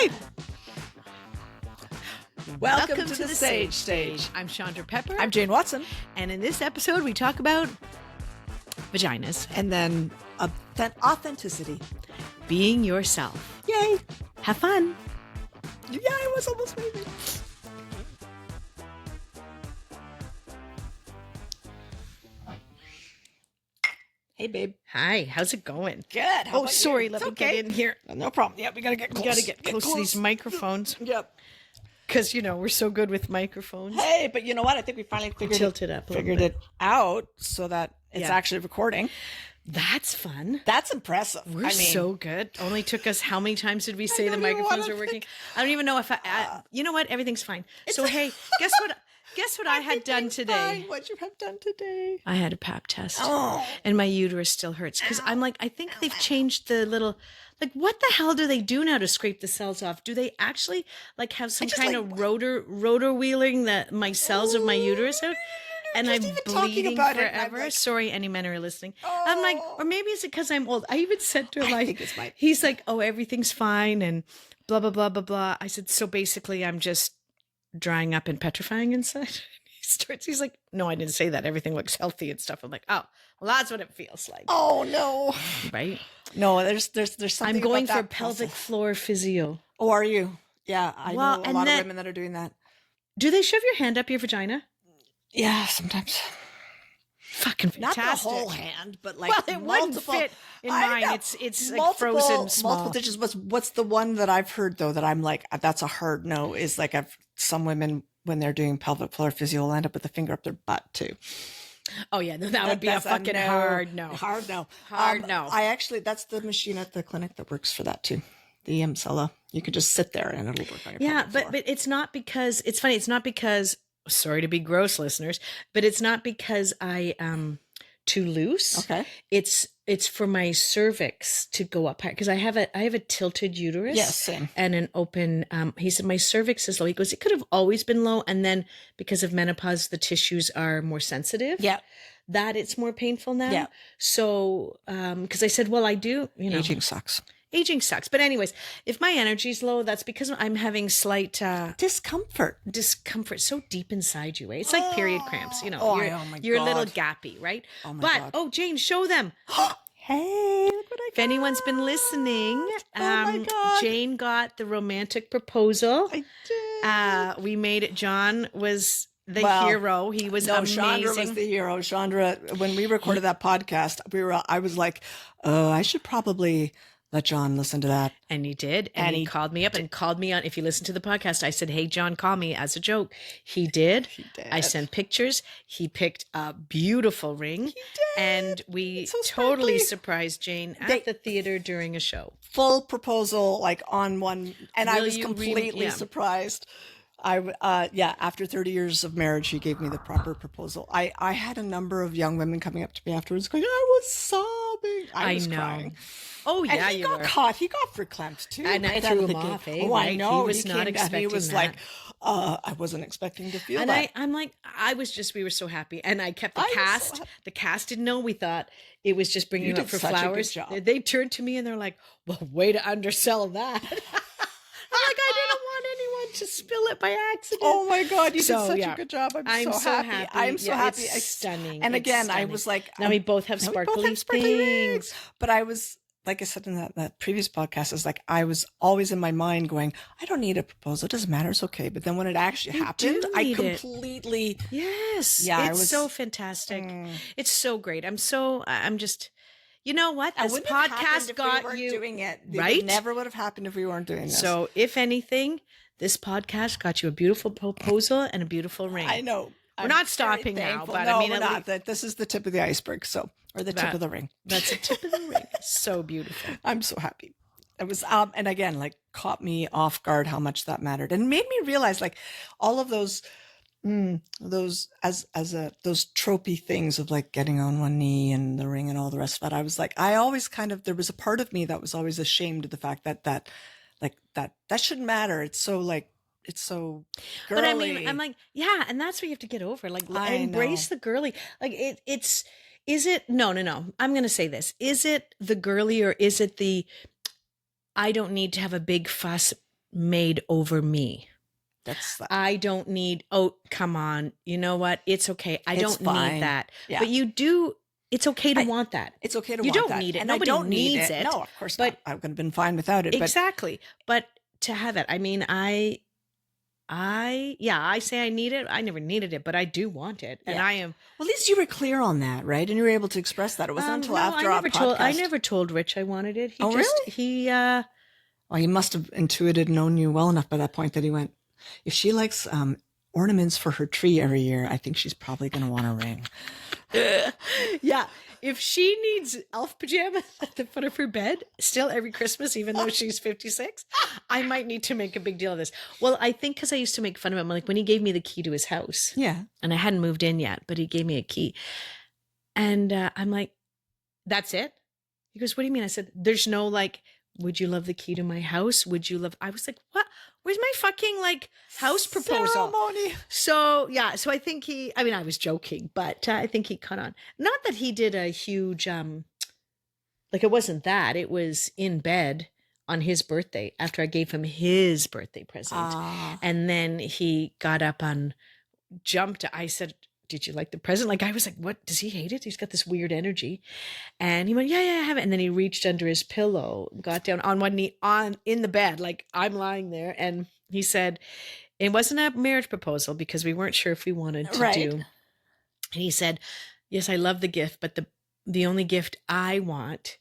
Okay. Welcome to the Sage Stage. I'm Chandra Pepper. I'm Jane Watson. And in this episode, we talk about vaginas. And then authenticity. Being yourself. Yay. Have fun. Yeah, it was almost maybe. Hey, babe. Hi, how's it going? Good. How Oh, about sorry, you? let It's me okay. get in here. No problem. Yeah, we gotta get close. We gotta get close to these microphones. Yep. Because, we're so good with microphones. Hey, but you know what? I think we finally figured it out so that it's actually recording. That's fun. That's impressive. We're so good. Only took us, how many times did we say the microphones are working? I don't even know if you know what? Everything's fine. So, hey, guess what? Guess what I had done today? What'd you have done today? I had a pap test. Oh. And my uterus still hurts. Because I'm like, I think they've changed the little, like, what the hell do they do now to scrape the cells off? Do they actually, like, have some kind of rotor wheeling my cells of my uterus out? And I'm bleeding forever. Like, sorry, any men are listening. Oh. I'm like, or maybe it's because I'm old. I even said to him, he's like, oh, everything's fine and blah, blah, blah, blah, blah. I said, so basically I'm just drying up and petrifying inside. He's like, no, I didn't say that. Everything looks healthy and stuff. I'm like, oh, well, that's what it feels like. Oh, no. Right? No, there's something I'm going about for pelvic floor physio. Oh, are you? Yeah, I know a lot of women that are doing that. Do they shove your hand up your vagina? Yeah, sometimes. Fucking fantastic. Not the whole hand, but like it wouldn't fit in mine. It's like frozen small. Multiple digits. What's the one that I've heard though that I'm like, that's a hard no, is like some women when they're doing pelvic floor physio will end up with the finger up their butt too. Oh yeah, that would be a fucking hard no. Hard no. Hard no. That's the machine at the clinic that works for that too. The Emsella. You could just sit there and it'll work on your pelvic floor. But it's not because it's funny. It's not because, sorry to be gross, listeners, but it's not because I too loose. Okay. It's for my cervix to go up higher because I have a tilted uterus. Yes, same. And an open. He said my cervix is low. He goes, it could have always been low, and then because of menopause, the tissues are more sensitive. Yeah. That it's more painful now. Yeah. So, because I said, well, I do. Aging sucks. Aging sucks. But anyways, if my energy's low, that's because I'm having slight discomfort so deep inside you. Eh? It's like period cramps. You're a little gappy, right? Oh my God. Jane, show them. Hey, look what I got. If anyone's been listening, my God. Jane got the romantic proposal. I did. We made it. John was the hero. He was amazing. Chandra was the hero. Chandra, when we recorded that podcast, I was like, oh, I should probably let John listen to that. And he did. And he called me up and called me on. If you listen to the podcast, I said, hey, John, call me as a joke. He did. I sent pictures. He picked a beautiful ring. He did. And we totally surprised Jane at the theater during a show. Full proposal, like on one. And I was completely surprised. After 30 years of marriage, he gave me the proper proposal. I had a number of young women coming up to me afterwards going, I was sobbing. I was crying. Oh, yeah, and he got caught. He got verklempt, too. And I threw him off, eh? Oh, I know. He was not expecting He was that. like, I wasn't expecting to feel that. And I'm like, we were so happy. And I kept the cast. The cast didn't know. We thought it was just bringing up for flowers. They turned to me and they're like, well, way to undersell that. I'm like, I didn't want anyone to spill it by accident. Oh my God, you did such a good job. I'm so happy. I'm so happy. It's stunning. And again, I was like, now we both have sparkly things. But I was, like I said in that previous podcast, is like, I was always in my mind going, I don't need a proposal. It doesn't matter. It's okay. But then when it actually happened, I completely. Yes. Yeah. It's so fantastic. It's so great. I'm just. You know what? This podcast got you doing it. Right? It never would have happened if we weren't doing this. So, if anything, this podcast got you a beautiful proposal and a beautiful ring. I know. We're not stopping now, but no, I mean, we're not. This is the tip of the iceberg. Or the tip of the ring. That's the tip of the ring. So beautiful. I'm so happy. It was, and again, like caught me off guard how much that mattered, and made me realize like all of those tropey things of like getting on one knee and the ring and all the rest of it. I was like, I always there was a part of me that was always ashamed of the fact that shouldn't matter. It's so like, it's so girly. But I mean, I'm like, yeah. And that's what you have to get over. Like embrace the girly. Like is it, no. I'm going to say this. Is it the girly or is it the, I don't need to have a big fuss made over me. That's that. I don't need, oh, come on. You know what? It's okay. I don't need that. Yeah. But you do. It's okay to want that. It's okay to you want don't that. need it. And Nobody I don't needs need it. No, of course not. I would have been fine without it. Exactly. But to have it, I mean, I say I need it. I never needed it, but I do want it. And I am. Well, at least you were clear on that, right? And you were able to express that. It wasn't until after our podcast. I never told Rich I wanted it. Really? Well, he must have intuited and known you well enough by that point that he went, if she likes ornaments for her tree every year, I think she's probably going to want a ring. Yeah. If she needs elf pajamas at the foot of her bed, still every Christmas, even though she's 56, I might need to make a big deal of this. Well, I think because I used to make fun of him, like when he gave me the key to his house. Yeah. And I hadn't moved in yet, but he gave me a key. And I'm like, that's it? He goes, what do you mean? I said, there's no like, would you love the key to my house? Would you love, I was like, what? Where's my fucking like house proposal? Ceremony. So yeah, so I think I was joking, but I think he caught on. Not that he did a huge, like it wasn't that, it was in bed on his birthday after I gave him his birthday present. And then he got up and jumped. I said, did you like the present? Like I was like, what, does he hate it? He's got this weird energy. And he went, yeah, I have it. And then he reached under his pillow, got down on one knee in the bed, like I'm lying there. And he said, it wasn't a marriage proposal because we weren't sure if we wanted to do. And he said, yes, I love the gift, but the only gift I want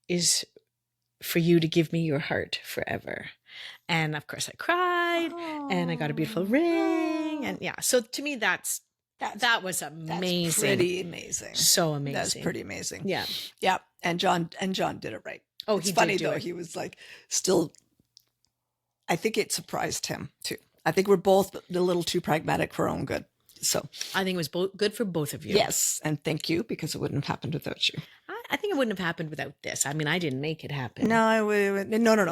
is for you to give me your heart forever. And of course I cried and I got a beautiful ring. And yeah, so to me, that was amazing. That's pretty amazing. So amazing. That's pretty amazing. Yeah. Yeah. And John did it right. Oh, it's funny though. He was like still, I think it surprised him too. I think we're both a little too pragmatic for our own good. So I think it was good for both of you. Yes. And thank you, because it wouldn't have happened without you. I think it wouldn't have happened without this. I mean, I didn't make it happen. No.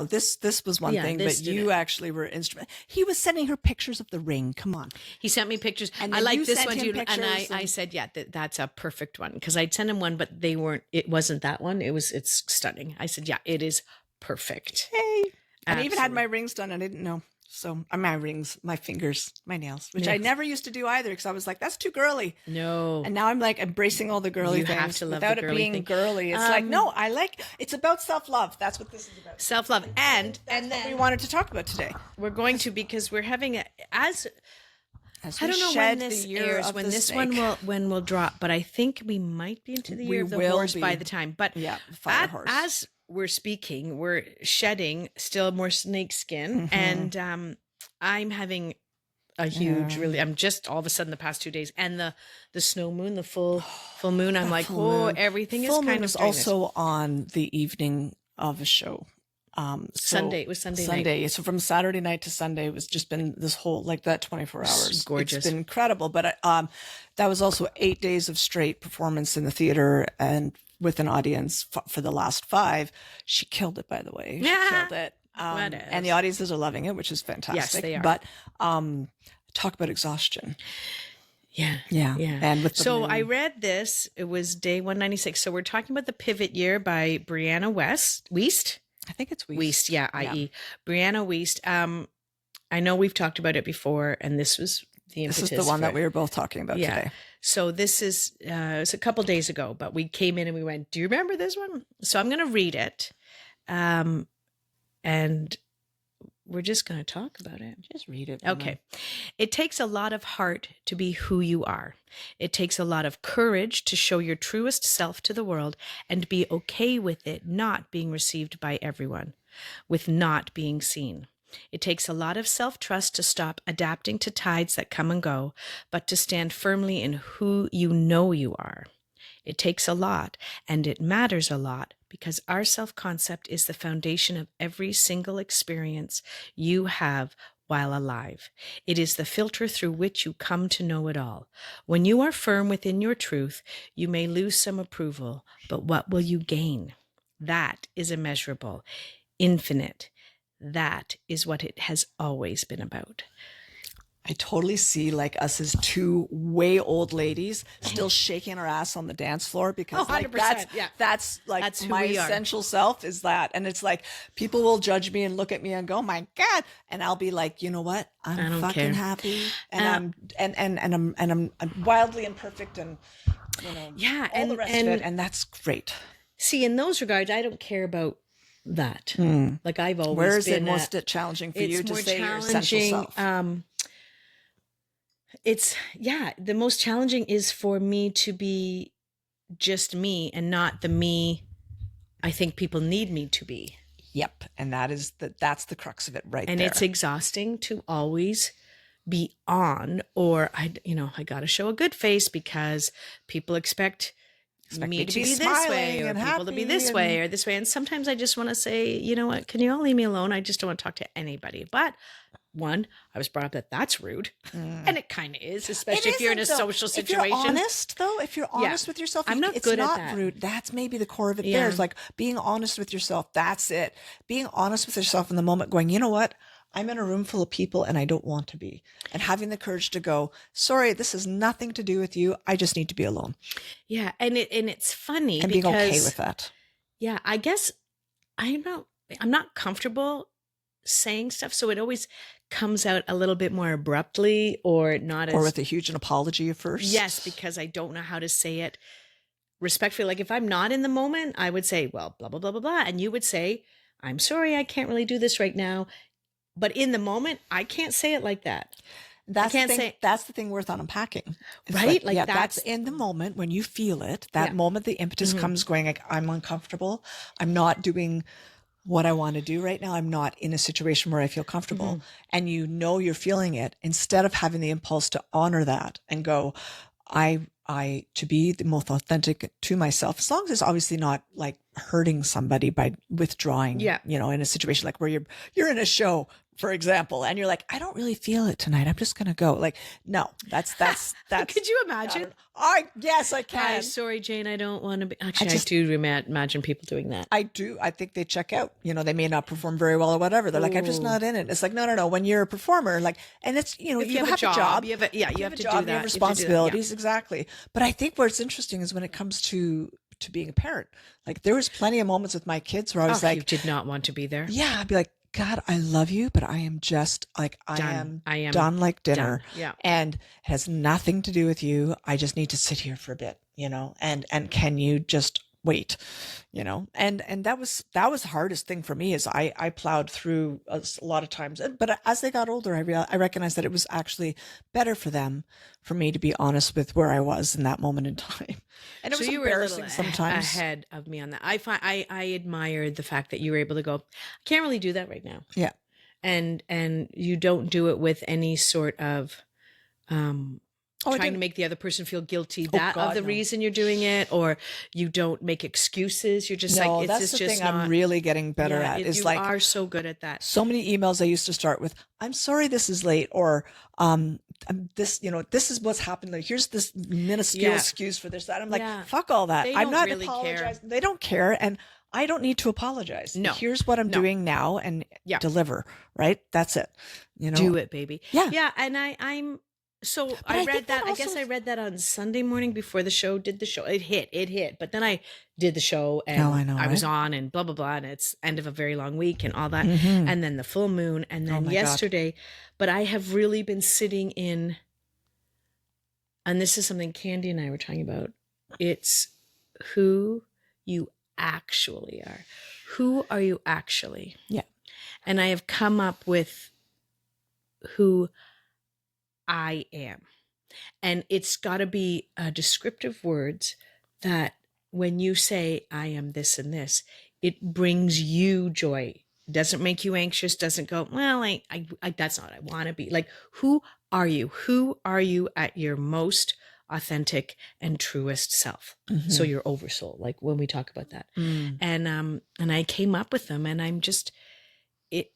This was one thing, but you actually were instrumental. He was sending her pictures of the ring. Come on. He sent me pictures. And I like this one too. And I said, yeah, that's a perfect one. Because I'd sent him one, but it wasn't that one. It's stunning. I said, yeah, it is perfect. Hey. And I even had my rings done and I didn't know. So my rings, my fingers, my nails, which I never used to do either because I was like, that's too girly. No. And now I'm like embracing all the girly things have to love without the it girly being thing. girly. It's like, no, it's about self-love. That's what this is about. Self-love. And then what we wanted to talk about today. We're going to, because we're having I don't know when this airs, when this one will drop, but I think we might be into the year of the horse by the time. But yeah, fire horse. As we're speaking, we're shedding still more snake skin, and I'm having a huge, I'm just all of a sudden the past 2 days, and the snow moon, the full moon. I'm like, everything full is kind moon of also on the evening of a show. Sunday. It was Sunday night. So from Saturday night to Sunday, it was just been this whole, like that 24 hours. It's gorgeous. It's been incredible. But that was also 8 days of straight performance in the theater and with an audience for the last 5. She killed it, by the way. She killed it. And the audiences are loving it, which is fantastic. Yes, they are. But talk about exhaustion. Yeah. And so I read this. It was day 196. So we're talking about The Pivot Year by Brianna Wiest. I think it's Wiest, yeah, i.e. Brianna Wiest. I know we've talked about it before, and this was the impetus. This is the one that we were both talking about today. So this is, it was a couple days ago, but we came in and we went, do you remember this one? So I'm going to read it. And we're just going to talk about it. Just read it. Okay. It takes a lot of heart to be who you are. It takes a lot of courage to show your truest self to the world and be okay with it not being received by everyone, with not being seen. It takes a lot of self-trust to stop adapting to tides that come and go, but to stand firmly in who you know you are. It takes a lot, and it matters a lot, because our self-concept is the foundation of every single experience you have while alive. It is the filter through which you come to know it all. When you are firm within your truth, you may lose some approval, but what will you gain? That is immeasurable, infinite. That is what it has always been about. I totally see like us as two way old ladies still shaking our ass on the dance floor because like that's like that's my essential self is that. And it's like people will judge me and look at me and go, my God. And I'll be like, you know what? I'm fucking happy. And I'm wildly imperfect and you know all the rest of it. And that's great. See, in those regards, I don't care about that. Like I've always Where is been it most challenging for you to say your essential self? It's the most challenging is for me to be just me and not the me I think people need me to be. Yep. And that's the crux of it right and there. It's exhausting to always be on, or I got to show a good face because people expect me to be this way, or people to be this way or this way. And sometimes I just want to say, you know what, can you all leave me alone? I just don't want to talk to anybody. But one, I was brought up that's rude. And it kind of is, especially if you're in a social situation. If you're honest, though, with yourself, I'm not good at that. Rude. That's maybe the core of it there is like being honest with yourself. That's it. Being honest with yourself in the moment going, you know what? I'm in a room full of people and I don't want to be. And having the courage to go, sorry, this has nothing to do with you. I just need to be alone. Yeah. And it's funny and being okay with that. Yeah. I guess I'm not comfortable saying stuff. So it always comes out a little bit more abruptly or with a huge apology at first. Yes, because I don't know how to say it respectfully. Like if I'm not in the moment, I would say, well, blah, blah, blah, blah, blah. And you would say, I'm sorry, I can't really do this right now. But in the moment, I can't say it like that. That's the thing worth unpacking. Right? Like that's in the moment when you feel it, that moment, the impetus comes going like, I'm uncomfortable. I'm not doing what I want to do right now. I'm not in a situation where I feel comfortable. And you're feeling it, instead of having the impulse to honor that and go, I to be the most authentic to myself, as long as it's obviously not like hurting somebody by withdrawing, in a situation like where you're in a show, for example, and you're like, I don't really feel it tonight. I'm just going to go. Like, no, that's. Could you imagine? Yes, I can. Sorry, Jane, I don't want to be. Actually, I do imagine people doing that. I do. I think they check out. They may not perform very well or whatever. They're like, I'm just not in it. It's like, no. When you're a performer, like, and it's, if you have a job, you have to do that. You have responsibilities, exactly. But I think what's interesting is when it comes to being a parent, like there was plenty of moments with my kids where I was like, you did not want to be there. Yeah, I'd be like, God, I love you, but I am just like, I am done like dinner. Done. Yeah. And it has nothing to do with you. I just need to sit here for a bit, and can you just wait, and that was the hardest thing for me is I plowed through a lot of times, but as they got older, I recognized that it was actually better for me to be honest with where I was in that moment in time. And it was embarrassing sometimes. Ahead of me on that. I admired the fact that you were able to go, I can't really do that right now. Yeah. And you don't do it with any sort of, trying to make the other person feel guilty reason you're doing it, or you don't make excuses. You're just it's that's the just thing I'm really getting better at. Is you like are so good at that. So many emails I used to start with, I'm sorry this is late, or this is what's happened. Like here's this minuscule excuse for this, that. I'm like, fuck all that. I'm not really apologizing. They don't care, and I don't need to apologize. No. Here's what I'm doing now, and deliver. Right? That's it. Do it, baby. Yeah. Yeah, and I'm. So I read that. I guess I read that on Sunday morning before the show. Did the show? It hit. But then I did the show, and I was on, and blah blah blah. And it's end of a very long week, and all that. And then the full moon, and then yesterday. God. But I have really been sitting in, and this is something Candy and I were talking about. It's who you actually are. Who are you actually? Yeah. And I have come up with who I am. And it's got to be descriptive words that when you say, I am this and this, it brings you joy. Doesn't make you anxious. Doesn't go, well, I that's not what I want to be. Like, who are you? Who are you at your most authentic and truest self? So your oversoul, like when we talk about that. And I came up with them, and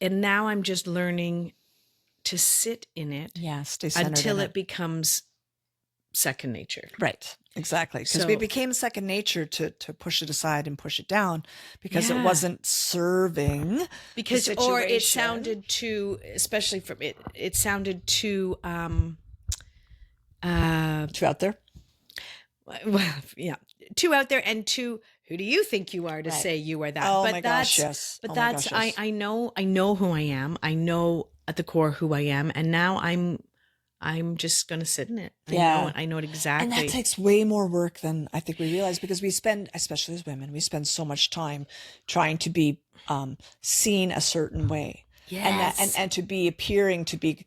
and now I'm just learning to sit in it stay centered until in it becomes second nature. Right. Exactly. Because So- we became second nature to push it aside and push it down because it Yeah. wasn't serving Because the or it situation. sounded too, especially from it sounded too Too out there. well, yeah, too out there and too, who do you think you are to Right. say you are that? Oh but my that's gosh, yes. but Oh my that's gosh, yes. I know who I am. I know at the core who I am, and now I'm just gonna sit in it. Yeah. I know it And exactly. that takes way more work than I think we realize because we spend, especially as women, we spend so much time trying to be seen a certain way. Yes. And to be appearing to be,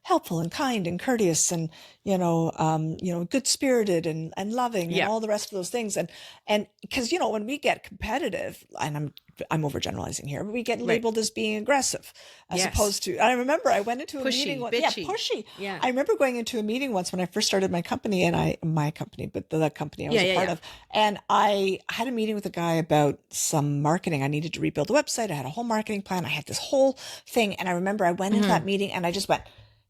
helpful and kind and courteous and, good spirited and loving and Yeah. all the rest of those things. And because, when we get competitive, and I'm overgeneralizing here, but we get labeled as being aggressive as Yes. opposed to, I remember I went into a Pushy, meeting. bitchy. Pushy. Yeah. I remember going into a meeting once when I first started my company but the company I was a part of. And I had a meeting with a guy about some marketing. I needed to rebuild the website. I had a whole marketing plan. I had this whole thing. And I remember I went into that meeting and I just went,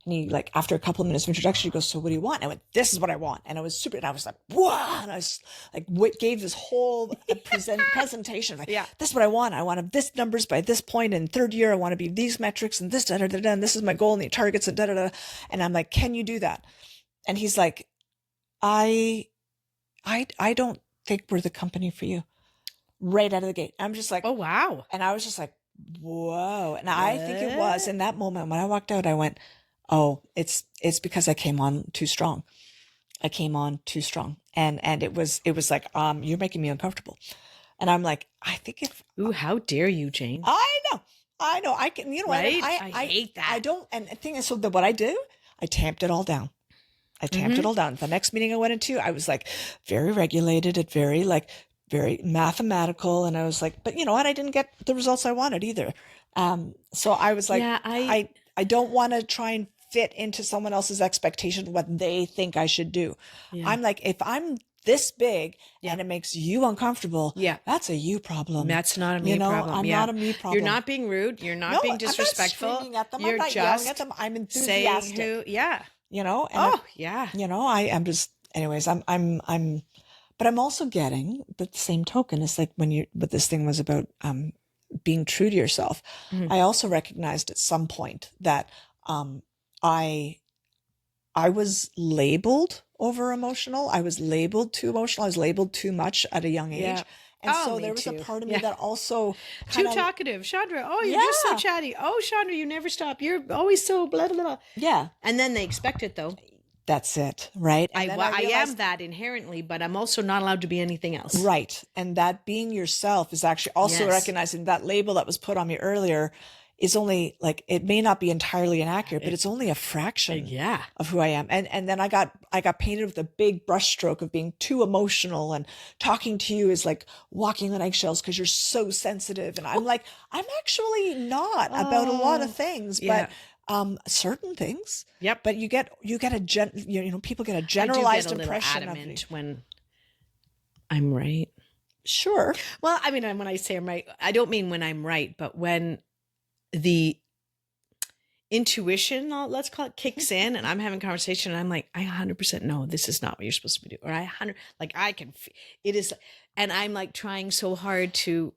and he after a couple of minutes of introduction, he goes, so what do you want? And I went, this is what I want. And I was and I was like, wow. And I was like, gave this whole presentation. Like, this is what I want. I want this numbers by this point in third year. I want to be these metrics and this, and this is my goal and the targets and And I'm like, can you do that? And he's like, I don't think we're the company for you. Right out of the gate. I'm just like, oh wow. And I was just like, whoa. And I think it was in that moment when I walked out, I went, oh, it's because I came on too strong. I came on too strong. And it was like, you're making me uncomfortable. And I'm like, I think Ooh, how dare you, Jane? I know. I can, right? what? I hate that. I don't. And the thing is, so what I do, I tamped it all down. It all down. The next meeting I went into, I was like very regulated and very mathematical. And I was like, but you know what? I didn't get the results I wanted either. So I was like, I don't want to try and fit into someone else's expectation of what they think I should do. Yeah. I'm like, if I'm this big and it makes you uncomfortable, that's a you problem. That's not a me problem. I'm not a me problem. You're not being rude. You're not being disrespectful. I'm not screaming at them. You're I'm not just yelling at them. I'm enthusiastic. I am just, anyways, but I'm also getting, but the same token is like but this thing was about, being true to yourself. Mm-hmm. I also recognized at some point that, I was labeled over emotional. I was labeled too emotional. I was labeled too much at a young age. Yeah. And so there was a part of me that also too talkative. Chandra, oh, you're just so chatty. Oh, Chandra, you never stop. You're always so blah, blah, blah. Yeah. And then they expect it though. That's it. Right. I am that inherently, but I'm also not allowed to be anything else. Right. And that being yourself is actually also recognizing that label that was put on me earlier is only like, it may not be entirely inaccurate, but it's only a fraction of who I am. And then I got painted with a big brushstroke of being too emotional, and talking to you is like walking on eggshells because you're so sensitive. And I'm like, I'm actually not about a lot of things, but certain things. Yep. But you get people get a generalized impression of me when I'm right. Sure. Well, I mean, when I say I'm right, I don't mean when I'm right, but when the intuition, let's call it, kicks in, and I'm having a conversation and I'm like, I 100% know this is not what you're supposed to be doing. Or it is. And I'm like trying so hard to,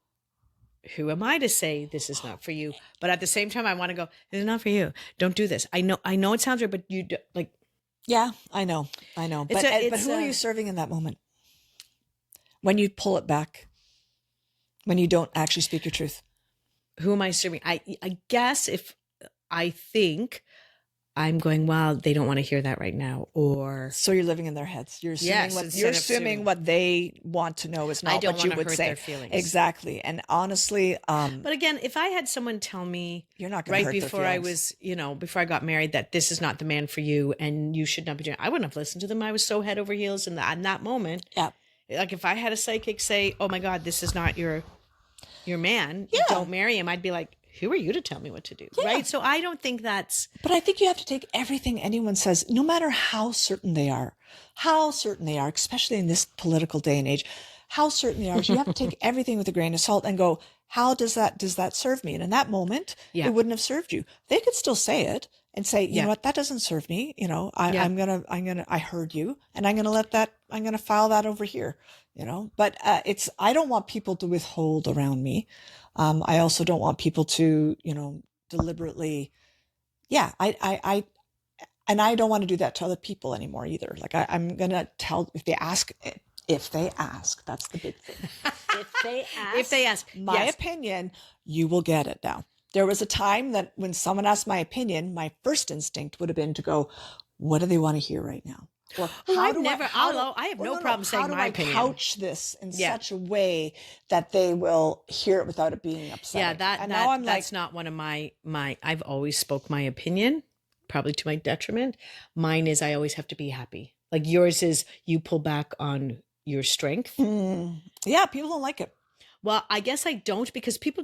who am I to say this is not for you? But at the same time, I want to go, this is not for you. Don't do this. I know it sounds right, but you do, like. Yeah, I know. But who are you serving in that moment? When you pull it back, when you don't actually speak your truth. Who am I serving? I guess if I think I'm going, well, they don't want to hear that right now, or so you're living in their heads. You're assuming what they want to know is not what you would say. Their feelings. Exactly. And honestly, but again, if I had someone tell me you're not going to hurt before their I was, before I got married, that this is not the man for you and you should not be doing it, I wouldn't have listened to them. I was so head over heels in that moment. Yeah. Like if I had a psychic say, "Oh my God, this is not your man, don't marry him," I'd be like, who are you to tell me what to do? Yeah. Right. So I don't think that's. But I think you have to take everything anyone says, no matter how certain they are, especially in this political day and age, how certain they are. You have to take everything with a grain of salt and go, how does that serve me? And in that moment, it wouldn't have served you. They could still say it and say, you know what, that doesn't serve me. You know, I heard you, and I'm going to file that over here, you know, but, I don't want people to withhold around me. I also don't want people to, you know, deliberately, and I don't want to do that to other people anymore either. Like I'm going to tell, if they ask, that's the big thing. If they ask my opinion, you will get it now. There was a time that when someone asked my opinion, my first instinct would have been to go, what do they want to hear right now? Or I have no problem saying my opinion. Couch this in such a way that they will hear it without it being upsetting. Yeah, that's not one of my, I've always spoke my opinion, probably to my detriment. Mine is I always have to be happy. Like yours is you pull back on your strength. Yeah, people don't like it. Well, I guess I don't, because people,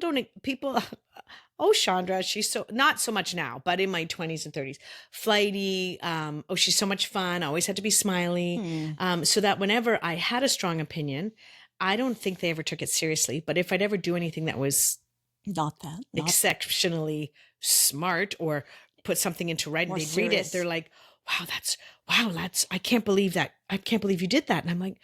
oh, Chandra, she's so, not so much now, but in my 20s and 30s, flighty. Oh, she's so much fun. I always had to be smiley. So that whenever I had a strong opinion, I don't think they ever took it seriously. But if I'd ever do anything that was not exceptionally smart or put something into writing, they'd read it. They're like, wow, that's, I can't believe that. I can't believe you did that. And I'm like,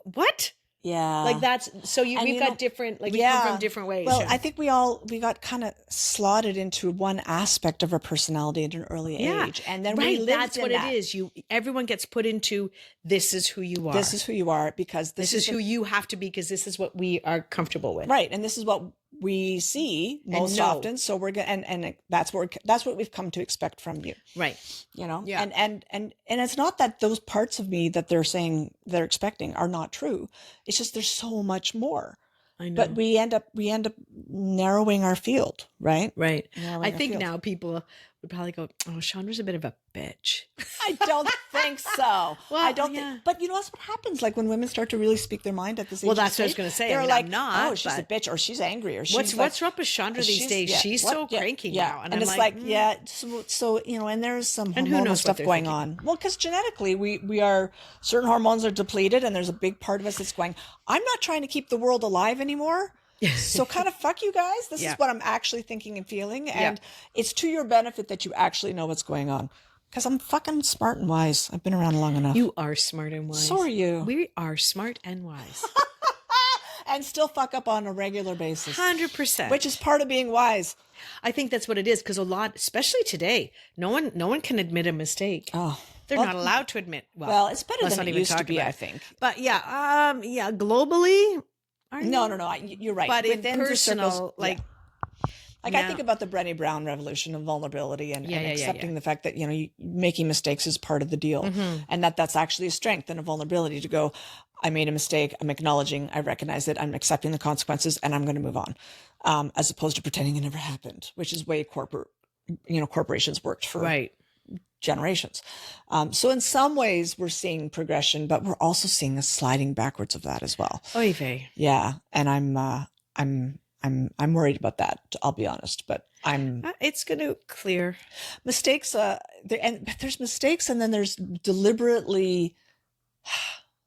what? Yeah. Like that's, so we've got different, like we come from different ways. Well, I think we got kind of slotted into one aspect of our personality at an early age. And then we lived that's what it is. Everyone gets put into, this is who you are. This is who you are because this is who you have to be because this is what we are comfortable with. Right. And this is what we see most often. So we're going to, and that's what we've come to expect from you. Right. You know, and it's not that those parts of me that they're saying they're expecting are not true. It's just, there's so much more. I know. But we end up narrowing our field, right? Right. I think now people would probably go, oh, Chandra's a bit of a bitch. I don't think so. Well, I don't think, but you know, that's what happens. Like when women start to really speak their mind at this age. Well, that's what I was going to say. They're like, I'm not, oh, she's a bitch, or she's angry, or she's what's up with Chandra these days? She's so cranky now. And it's like, so, you know, and there's some hormonal stuff going on. Well, because genetically we are, certain hormones are depleted, and there's a big part of us that's going, I'm not trying to keep the world alive anymore. So kind of fuck you guys. This is what I'm actually thinking and feeling. And it's to your benefit that you actually know what's going on. Because I'm fucking smart and wise. I've been around long enough. You are smart and wise. So are you. We are smart and wise. And still fuck up on a regular basis. 100%. Which is part of being wise. I think that's what it is. Because a lot, especially today, no one can admit a mistake. Oh. They're not allowed to admit. Well, it's better than it used to be, I think. But globally... No. You're right. But within personal, circles, I think about the Brené Brown revolution of vulnerability and accepting the fact that, you know, making mistakes is part of the deal, and that's actually a strength and a vulnerability to go, I made a mistake. I'm acknowledging, I recognize it. I'm accepting the consequences, and I'm going to move on, as opposed to pretending it never happened, which is way corporations worked for generations. So in some ways we're seeing progression, but we're also seeing a sliding backwards of that as well. Oy vey. Yeah. And I'm worried about that. I'll be honest, but it's going to clear mistakes. There's mistakes, and then there's deliberately.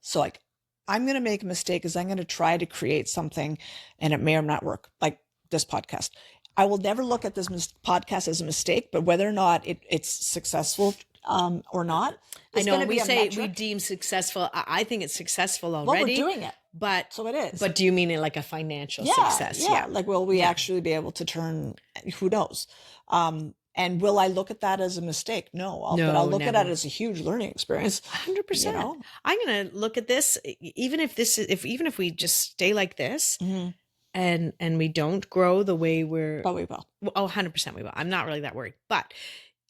So like, I'm going to make a mistake because I'm going to try to create something, and it may or not work. Like this podcast. I will never look at this podcast as a mistake, but whether or not it's successful or not, I know we say we deem successful. I think it's successful already. Well, we're doing it, but so it is. But do you mean it like a financial success? Yeah. Like, will we actually be able to turn? Who knows? And will I look at that as a mistake? No, but I'll look at it as a huge learning experience. 100%. You know? I'm going to look at this, even if we just stay like this. Mm-hmm. And we don't grow the way but we will. Oh, 100% we will. I'm not really that worried. But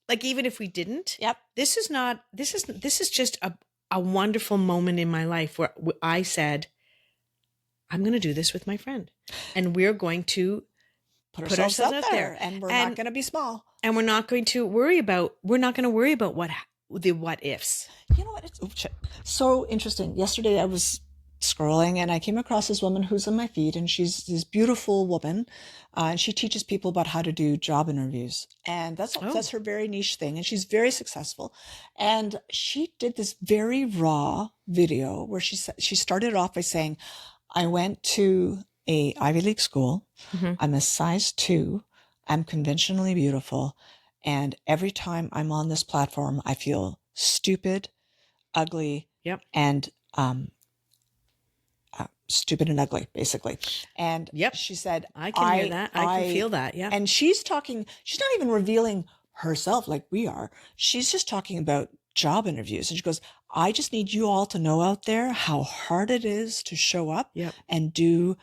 like, even if we didn't, this is just a wonderful moment in my life where I said, I'm going to do this with my friend, and we're going to put ourselves out there, and we're not going to be small, and we're not going to worry about what ifs. You know what? It's so interesting. Yesterday I was scrolling, and I came across this woman who's on my feed, and she's this beautiful woman, and she teaches people about how to do job interviews, and that's her very niche thing, and she's very successful. And she did this very raw video where she started off by saying, I went to a Ivy League school. I'm a size 2. I'm conventionally beautiful. And every time I'm on this platform, I feel stupid, ugly, and stupid and ugly, basically. And she said, I can hear that. I can feel that. Yeah. And she's not even revealing herself like we are. She's just talking about job interviews. And she goes, I just need you all to know out there how hard it is to show up and do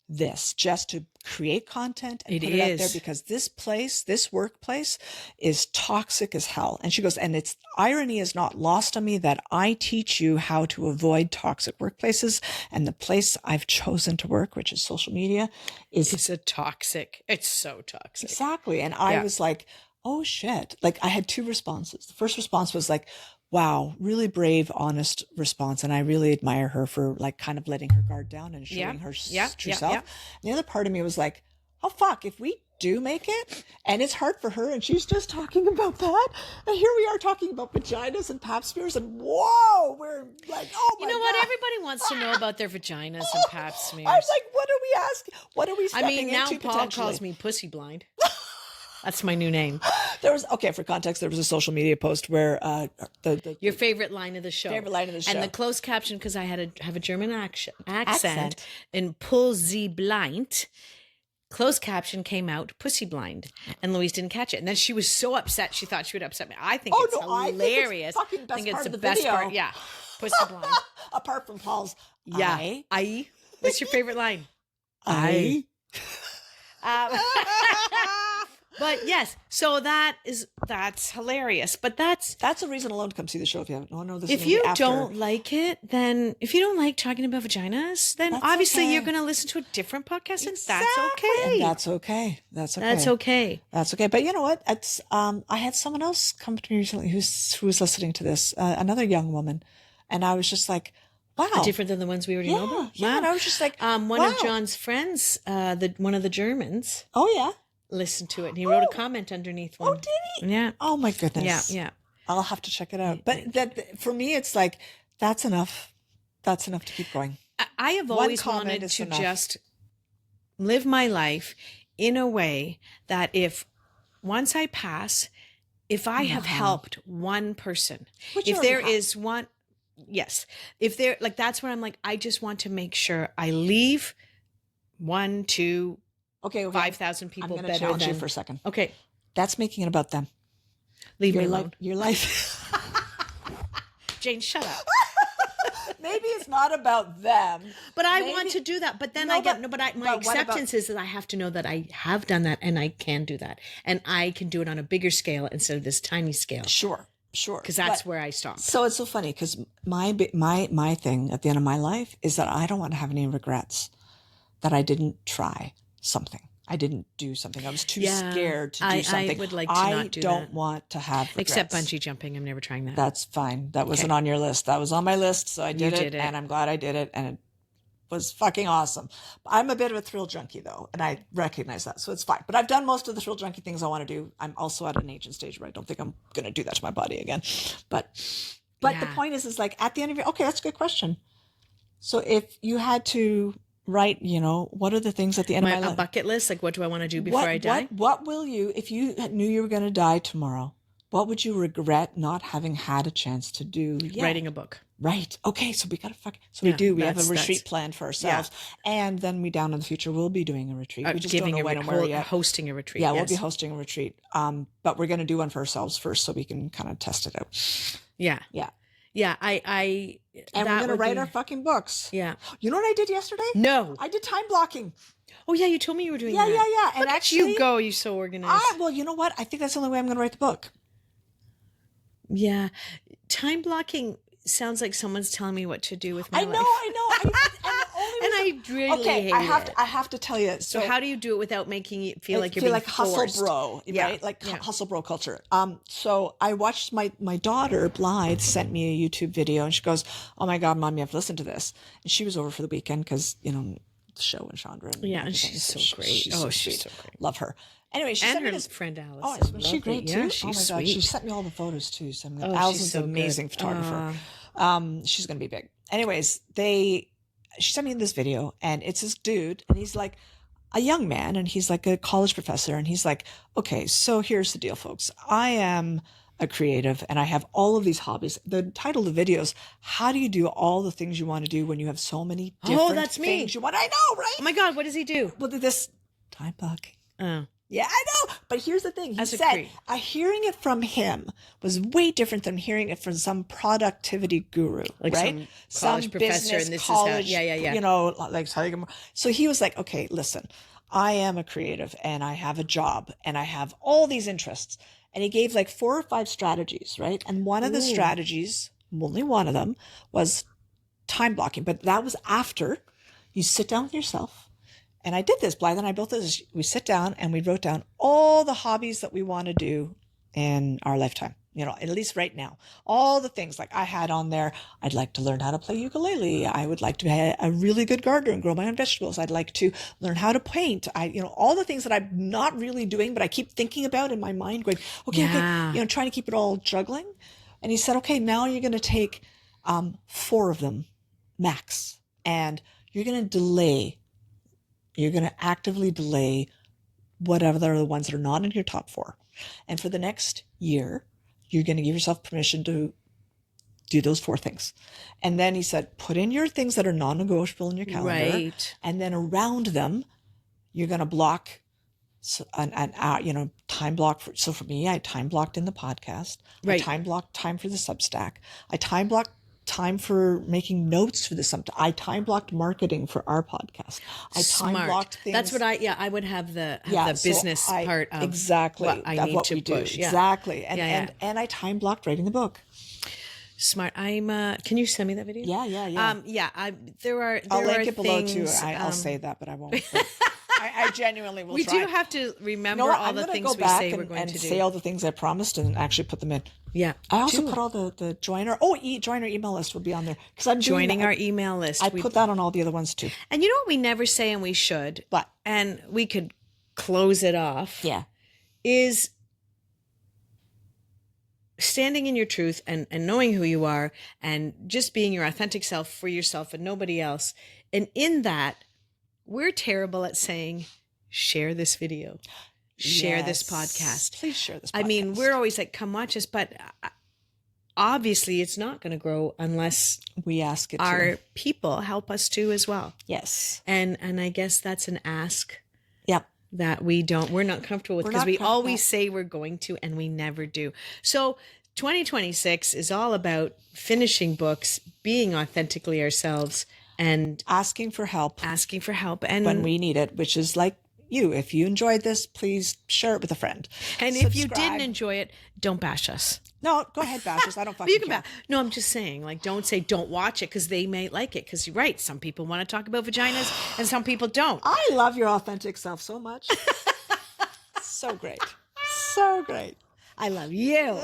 this, just to create content and put it out there, because this workplace is toxic as hell. And she goes, and its irony is not lost on me that I teach you how to avoid toxic workplaces. And the place I've chosen to work, which is social media, it's so toxic. Exactly. And I was like, oh shit. Like, I had 2 responses. The first response was like, wow, really brave, honest response. And I really admire her for like kind of letting her guard down and showing her true self. And the other part of me was like, oh fuck, if we do make it and it's hard for her and she's just talking about that, and here we are talking about vaginas and pap smears, and whoa, we're like, oh my God. You know what? Everybody wants to know about their vaginas and pap smears. I was like, what are we asking? What are we stepping into now Paul calls me pussy blind. That's my new name. For context, there was a social media post where your favorite line of the show. And the closed caption, because I had to have a German accent. And pussy blind. Closed caption came out, pussy blind. And Louise didn't catch it. And then she was so upset, she thought she would upset me. I think it's hilarious. I think it's the best part. Yeah. Pussy blind. Apart from Paul's. I. What's your favorite line? I. But yes, so that's hilarious. But that's a reason alone to come see the show if you haven't. Oh no, this. If you don't like it, then if you don't like talking about vaginas, then obviously you're going to listen to a different podcast, and that's okay. And that's okay. That's okay. But you know what? It's I had someone else come to me recently who was listening to this, another young woman, and I was just like, wow, different than the ones we already know about. Yeah, wow. And I was just like, one of John's friends, one of the Germans. Oh yeah. Listened to it, and he wrote a comment underneath one. Oh, did he? Yeah. Oh my goodness. Yeah. I'll have to check it out. But that for me, it's like that's enough. That's enough to keep going. I have always wanted to just live my life in a way that once I pass, if I have helped one person, if there is one, if there, like, that's where I'm like, I just want to make sure I leave 1, 2. Okay. 5,000 people better than... I'm going to challenge you for a second. Okay. That's making it about them. Leave me alone. Your life. Jane, shut up. Maybe it's not about them. But I want to do that. But then my acceptance is that I have to know that I have done that and I can do that. And I can do it on a bigger scale instead of this tiny scale. Sure. Because that's where I stop. So it's so funny because my thing at the end of my life is that I don't want to have any regrets that I didn't try something. I didn't do something. I was too scared to do something. I would like to not do that. I don't want to have regrets. Except bungee jumping. I'm never trying that. That's fine. That wasn't on your list. That was on my list. So I did it. And I'm glad I did it. And it was fucking awesome. I'm a bit of a thrill junkie though. And I recognize that. So it's fine. But I've done most of the thrill junkie things I want to do. I'm also at an age and stage where I don't think I'm going to do that to my body again. But the point is like at the end of your, okay, that's a good question. So if you had to write, what are the things at the end of my life? A bucket list? Like, what do I want to do before I die? What will you, if you knew you were going to die tomorrow, what would you regret not having had a chance to do yet? Writing a book. Right. Okay. So we got to we have a retreat planned for ourselves. Yeah. And then down in the future, we'll be doing a retreat. We just don't know when and where yet. Hosting a retreat. Yeah, we'll be hosting a retreat. But we're going to do one for ourselves first so we can kind of test it out. Yeah. Yeah. Yeah, and we're going to write our fucking books. Yeah. You know what I did yesterday? No. I did time blocking. Oh, yeah, you told me you were doing that. Yeah. And Look actually, at you go, you're so organized. Well, you know what? I think that's the only way I'm going to write the book. Yeah. Time blocking sounds like someone's telling me what to do with my life. I know. And I really hate it. I have to tell you. So how do you do it without making you feel like you're being hustle forced? bro, right? Like hustle bro culture. So I watched my daughter Blythe sent me a YouTube video and she goes, "Oh my God, Mom, you have to listen to this." And she was over for the weekend because the show and Chandra. And she's so great. She's so great. Love her. Anyway, she sent me this friend Alice. Oh, is she great too? Yeah, she's sweet. She sent me all the photos too. So Allison's an amazing photographer. She's going to be big. Anyways, she sent me this video, and it's this dude, and he's like a young man, and he's like a college professor, and he's like, okay, so here's the deal, folks. I am a creative and I have all of these hobbies. The title of the video is, how do you do all the things you want to do when you have so many different things you want? I know, right? Oh my God, what does he do? Well, this time blocking. Oh. Yeah, I know. But here's the thing. He said hearing it from him was way different than hearing it from some productivity guru, like right? Some college professor, business, and this college, is how, yeah. You know, like, so he was like, okay, listen, I am a creative and I have a job and I have all these interests. And he gave like 4 or 5 strategies, right? And one of the strategies, only one of them, was time blocking. But that was after you sit down with yourself. And I did this, Blythe and I both did this. We sit down and we wrote down all the hobbies that we want to do in our lifetime. You know, at least right now, all the things like I had on there. I'd like to learn how to play ukulele. I would like to be a really good gardener and grow my own vegetables. I'd like to learn how to paint. All the things that I'm not really doing, but I keep thinking about in my mind going, okay, trying to keep it all juggling. And he said, okay, now you're going to take 4 of them max, and you're going to actively delay whatever are the ones that are not in your top 4. And for the next year, you're going to give yourself permission to do those 4 things. And then he said, put in your things that are non-negotiable in your calendar. Right. And then around them, you're going to block an hour, time block. So for me, I time blocked in the podcast. Right. I time blocked time for the Substack. I time blocked time for making notes for the Substack. I time blocked marketing for our podcast. I time blocked things. That's what I would have the business part of exactly what I need to push. Yeah. Exactly. And I time blocked writing the book. Smart. Can you send me that video? Yeah. I'll link it below too. things, I'll say that, but I won't. I genuinely will. We do have to remember all the things we say we're going to do. Say all the things I promised and actually put them in. Yeah. I also put all the joiner. Joiner email list will be on there because I'm joining our email list. I put that on all the other ones too. And you know what we never say, and we should, and we could close it off. Yeah. Is standing in your truth and knowing who you are and just being your authentic self for yourself and nobody else. And in that, we're terrible at saying, share this video, share this podcast. Please share this podcast. I mean, we're always like, come watch us, but obviously it's not going to grow unless we ask it. Our people help us to as well. Yes. And I guess that's an ask. Yep. That we're not comfortable with because we always say we're going to and we never do. So 2026 is all about finishing books, being authentically ourselves, and asking for help and when we need it, which is like you. If you enjoyed this, please share it with a friend. And if you didn't enjoy it, don't bash us. No, go ahead, bash us. I don't fucking you can care. No, I'm just saying, like, don't say don't watch it because they may like it. Because you're right, some people want to talk about vaginas and some people don't. I love your authentic self so much. So great. So great. I love you.